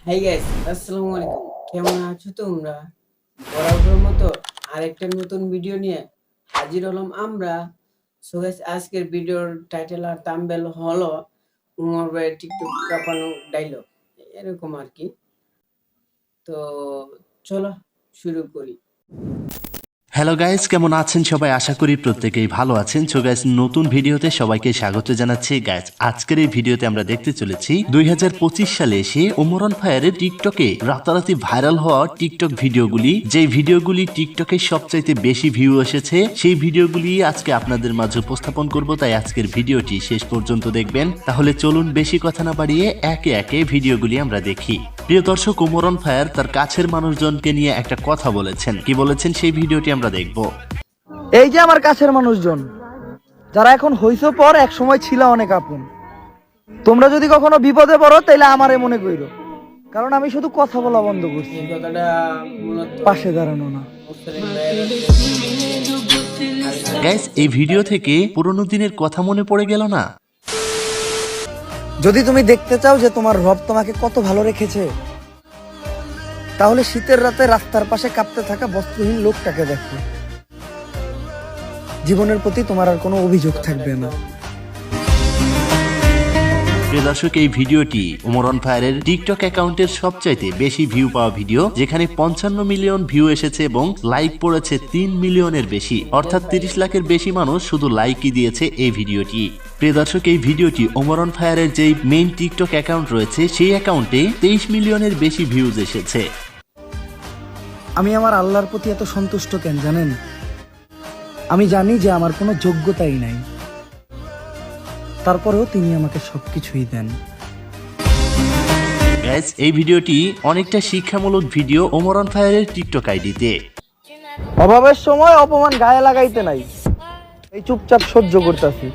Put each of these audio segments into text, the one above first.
Hi guys, আসসালামু আলাইকুম। কেমন আছো তোমরা? বরাবরের মতো আরেকটা নতুন ভিডিও নিয়ে হাজির হলাম আমরা। সো গাইস, আজকের ভিডিওর টাইটেল আর থাম্বনেল হলো উমর ভাইয়ের টিকটক কাঁপানো ডায়লগ, এরকম আর কি। তো চলো শুরু করি। হ্যালো গাইস, কেমন আছেন সবাই? আশা করি প্রত্যেকেই ভালো আছেন। সো গাইস, নতুন ভিডিওতে সবাইকে স্বাগত জানাচ্ছি। গাইস, আজকের এই ভিডিওতে আমরা দেখতে চলেছি 2025 সালে এসে ওমরন ফায়ারের টিকটকে রাতারাতি ভাইরাল হওয়া টিকটক ভিডিওগুলি, যে ভিডিওগুলি টিকটকে সবচাইতে বেশি ভিউ এসেছে, সেই ভিডিওগুলি আজকে আপনাদের মাঝে উপস্থাপন করব। তাই আজকের ভিডিওটি শেষ পর্যন্ত দেখবেন। তাহলে চলুন বেশি কথা না বাড়িয়ে একে একে ভিডিওগুলি আমরা দেখি। প্রিয় দর্শক, ওমরন ফায়ার তার কাছের মানুষজনকে নিয়ে একটা কথা বলেছেন। কি বলেছেন সেই ভিডিওটি আমরা দেখব। এই যে আমার কাছের মানুষজন যারা এখন হইছো পর এক সময় ছিল অনেক আপন, তোমরা যদি কখনো বিপদে পড়ো তাইলে আমারে মনে কইরো, কারণ আমি শুধু কথা বলা বন্ধ করছি, এই কথাটা মূলত পাশে দাঁড়ানো না। মুসলিম ভাইয়ের গাইস, এই ভিডিও থেকে পুরনো দিনের কথা মনে পড়ে গেল না? যদি তুমি দেখতে চাও যে তোমার রব তোমাকে কত ভালো রেখেছে, তাহলে শীতের রাতে রাস্তার পাশে কাঁপতে থাকা বস্ত্রহীন লোকটাকে দেখো। জীবনের প্রতি তোমার আর কোনো অভিযোগ থাকবে না। প্রিয় দর্শক, এই ভিডিওটি ওমরন ফায়ারের টিকটক অ্যাকাউন্টের সবচাইতে বেশি ভিউ পাওয়া ভিডিও, যেখানে 55 মিলিয়ন ভিউ এসেছে এবং লাইক পড়েছে 3 মিলিয়নের বেশি, অর্থাৎ 30 লাখের বেশি মানুষ শুধু লাইকই দিয়েছে এই ভিডিওটি। প্রিয় দর্শক, এই ভিডিওটি ওমরন ফায়ারের যেই মেইন টিকটক অ্যাকাউন্ট রয়েছে সেই অ্যাকাউন্টে 23 মিলিয়নের বেশি ভিউজ এসেছে। আমি আমার আল্লাহর প্রতি এত সন্তুষ্ট কেন জানেন? আমি জানি যে আমার কোনো যোগ্যতাই নাই, তারপরেও তিনি আমাকে সবকিছুই দেন। গাইস, এই ভিডিওটি অনেকটা শিক্ষামূলক ভিডিও ওমরন ফায়ারের টিকটক আইডিতে। অভাবের সময় অপমান গায়ে লাগাইতে নাই, এই চুপচাপ সহ্য করতেছি।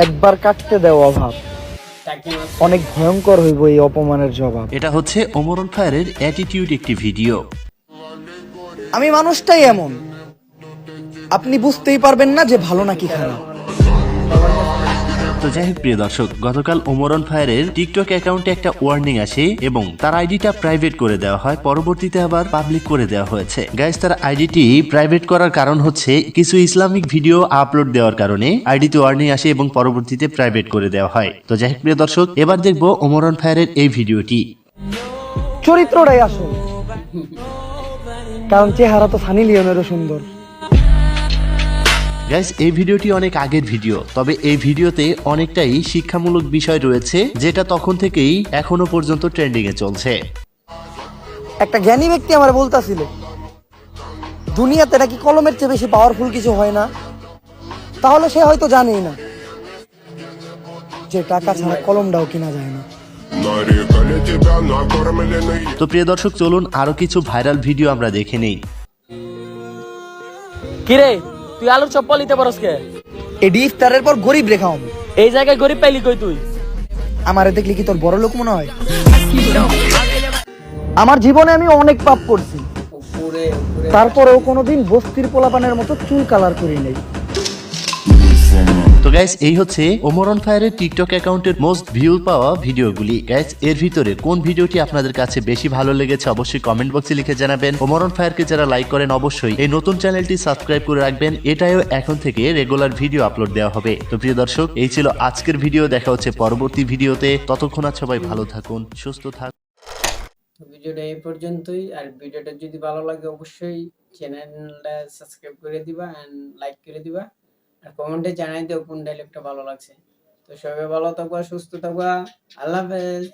একবার কাটতে দেও অভাব, অনেক ভয়ঙ্কর হইব এই অপমানের জবাব। এটা হচ্ছে ওমরন ফায়ারের অ্যাটিটিউড একটি ভিডিও। আমি মানুষটাই এমন, আপনি বুঝতেই পারবেন না যে ভালো নাকি খারাপ। তো যাই হোক প্রিয় দর্শক, গতকাল ওমরন ফায়ারের টিকটক অ্যাকাউন্টে একটা ওয়ার্নিং আসে এবং তার আইডিটা প্রাইভেট করে দেওয়া হয়, পরবর্তীতে আবার পাবলিক করে দেওয়া হয়েছে। গাইস, তার আইডিটি প্রাইভেট করার কারণ হচ্ছে কিছু ইসলামিক ভিডিও আপলোড দেওয়ার কারণে আইডিতে ওয়ার্নিং আসে এবং পরবর্তীতে প্রাইভেট করে দেওয়া হয়। তো যাই হোক প্রিয় দর্শক, এবার দেখবো ওমরন ফায়ারের এই ভিডিওটি। চরিত্রটাই আসল, কারণ চেহারা তো সানি লিওনেরও সুন্দর। গাইস, এই ভিডিওটি অনেক আগের ভিডিও, তবে এই ভিডিওতে অনেকটাই শিক্ষামূলক বিষয় রয়েছে, যেটা তখন থেকেই এখনো পর্যন্ত ট্রেন্ডিং এ চলছে। একটা জ্ঞানী ব্যক্তি আমার বলতাছিল, দুনিয়াতে নাকি কলমের চেয়ে বেশি পাওয়ারফুল কিছু হয় না। তাহলে সে হয়তো জানেই না যে টাকা ছাড়া কলমটাও কিনা যায় না। তো প্রিয় দর্শক, চলুন আরো কিছু ভাইরাল ভিডিও আমরা দেখে নেই। কিরে, তুই আলুর চপ লিতে পারস কে? এডি ইফতারের পর গরিব রেখা হবে। এই জায়গায় গরিব পাইলি কই তুই? আমারে দেখলে কি তোর বড় লোক মনে হয়? আমার জীবনে আমি অনেক পাপ করছি, উপরে উপরে তারপরেও কোনোদিন বস্তির পোলাপানের মতো চুল কালার করি নাই। তো গাইস, এই হচ্ছে ওমরন ফায়ারের টিকটক অ্যাকাউন্টের মোস্ট ভিউ পাওয়া ভিডিওগুলি। গাইস, এর ভিতরে কোন ভিডিওটি আপনাদের কাছে বেশি ভালো লেগেছে অবশ্যই কমেন্ট বক্সে লিখে জানাবেন। ওমরন ফায়ারকে যারা লাইক করেন অবশ্যই এই নতুন চ্যানেলটি সাবস্ক্রাইব করে রাখবেন, এটাও এখন থেকে রেগুলার ভিডিও আপলোড দেওয়া হবে। তো প্রিয় দর্শক, এই ছিল আজকের ভিডিও। দেখা হচ্ছে পরবর্তী ভিডিওতে। ততক্ষণ সবাই ভালো থাকুন, সুস্থ থাকুন। তো ভিডিওটা এই পর্যন্তই। আর ভিডিওটা যদি ভালো লাগে অবশ্যই চ্যানেলটা সাবস্ক্রাইব করে দিবা এন্ড লাইক করে দিবা, আর কমেন্টে জানাই দিও কোন ডায়লগটা ভালো লাগছে। তো সবাই ভালো থাকবা, সুস্থ থাকবা। আল্লাহ হাফেজ।